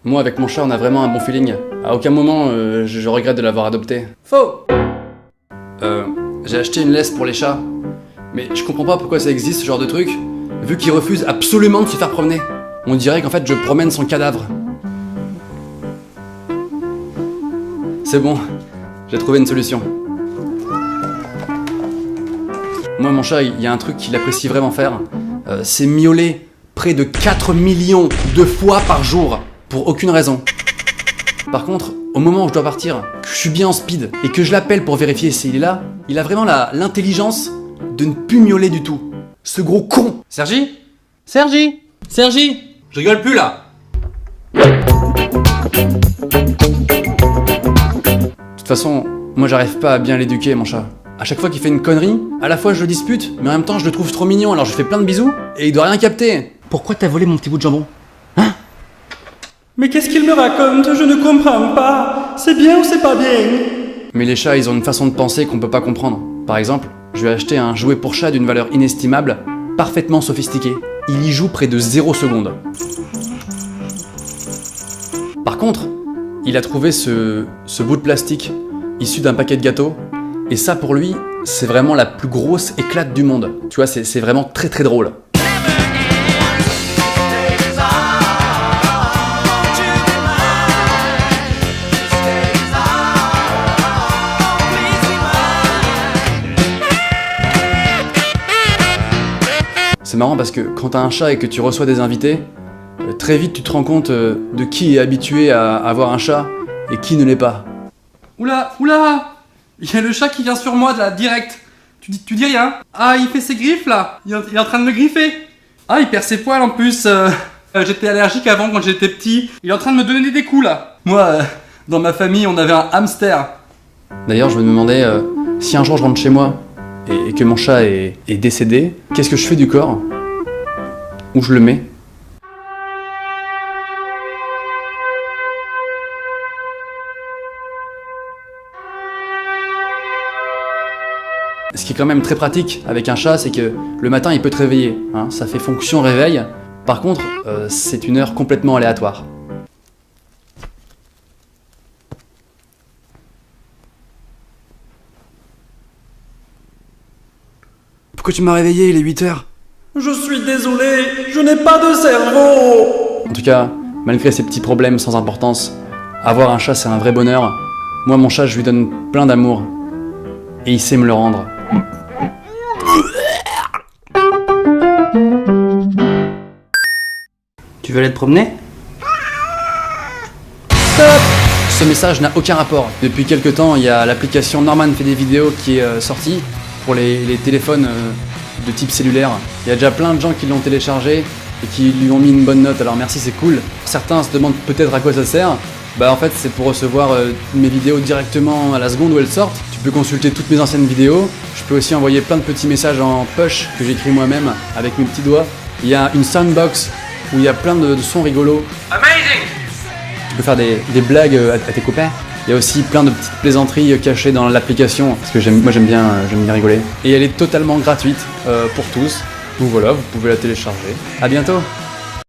Moi, avec mon chat, on a vraiment un bon feeling. À aucun moment, je regrette de l'avoir adopté. Faux. J'ai acheté une laisse pour les chats. Mais je comprends pas pourquoi ça existe, ce genre de truc, vu qu'ils refusent absolument de se faire promener. On dirait qu'en fait, je promène son cadavre. C'est bon, j'ai trouvé une solution. Moi, mon chat, il y a un truc qu'il apprécie vraiment faire. C'est miauler près de 4 millions de fois par jour, pour aucune raison. Par contre, au moment où je dois partir, que je suis bien en speed, et que je l'appelle pour vérifier s'il est là, il a vraiment l'intelligence de ne plus miauler du tout. Ce gros con. Sergi ? Sergi ? Je rigole plus là. De toute façon, moi j'arrive pas à bien l'éduquer, mon chat. À chaque fois qu'il fait une connerie, à la fois je le dispute, mais en même temps je le trouve trop mignon, alors je fais plein de bisous, et il doit rien capter. Pourquoi t'as volé mon petit bout de jambon ? Hein ? Mais qu'est-ce qu'il me raconte? Je ne comprends pas. C'est bien ou c'est pas bien? Mais les chats, ils ont une façon de penser qu'on peut pas comprendre. Par exemple, je lui ai acheté un jouet pour chat d'une valeur inestimable, parfaitement sophistiqué. Il y joue près de 0 secondes. Par contre, il a trouvé ce bout de plastique issu d'un paquet de gâteaux, et ça pour lui, c'est vraiment la plus grosse éclate du monde. Tu vois, c'est vraiment très très drôle. C'est marrant parce que quand t'as un chat et que tu reçois des invités, très vite tu te rends compte de qui est habitué à avoir un chat et qui ne l'est pas. Oula, il y a le chat qui vient sur moi là, direct. Tu dis rien? Ah, il fait ses griffes là. Il est en train de me griffer. Ah, il perd ses poils en plus. J'étais allergique avant quand j'étais petit. Il est en train de me donner des coups là. Moi, dans ma famille, on avait un hamster. D'ailleurs, je me demandais si un jour je rentre chez moi et que mon chat est décédé, qu'est-ce que je fais du corps? Où je le mets? Ce qui est quand même très pratique avec un chat, c'est que le matin il peut te réveiller, hein, ça fait fonction réveil. Par contre, c'est une heure complètement aléatoire. Pourquoi tu m'as réveillé? Il est 8h. Je suis désolé, je n'ai pas de cerveau. En tout cas, malgré ces petits problèmes sans importance, avoir un chat c'est un vrai bonheur. Moi mon chat je lui donne plein d'amour. Et il sait me le rendre. Tu veux aller te promener? Stop! Ce message n'a aucun rapport. Depuis quelques temps, il y a l'application Norman fait des vidéos qui est sortie pour les téléphones de type cellulaire. Il y a déjà plein de gens qui l'ont téléchargé et qui lui ont mis une bonne note, alors merci, c'est cool. Certains se demandent peut-être à quoi ça sert. Bah en fait c'est pour recevoir mes vidéos directement à la seconde où elles sortent. Tu peux consulter toutes mes anciennes vidéos. Je peux aussi envoyer plein de petits messages en push que j'écris moi-même avec mes petits doigts. Il y a une soundbox où il y a plein de sons rigolos. Amazing! Tu peux faire des blagues à tes copains. Il y a aussi plein de petites plaisanteries cachées dans l'application parce que moi j'aime bien rigoler. Et elle est totalement gratuite pour tous. Donc voilà, vous pouvez la télécharger. À bientôt!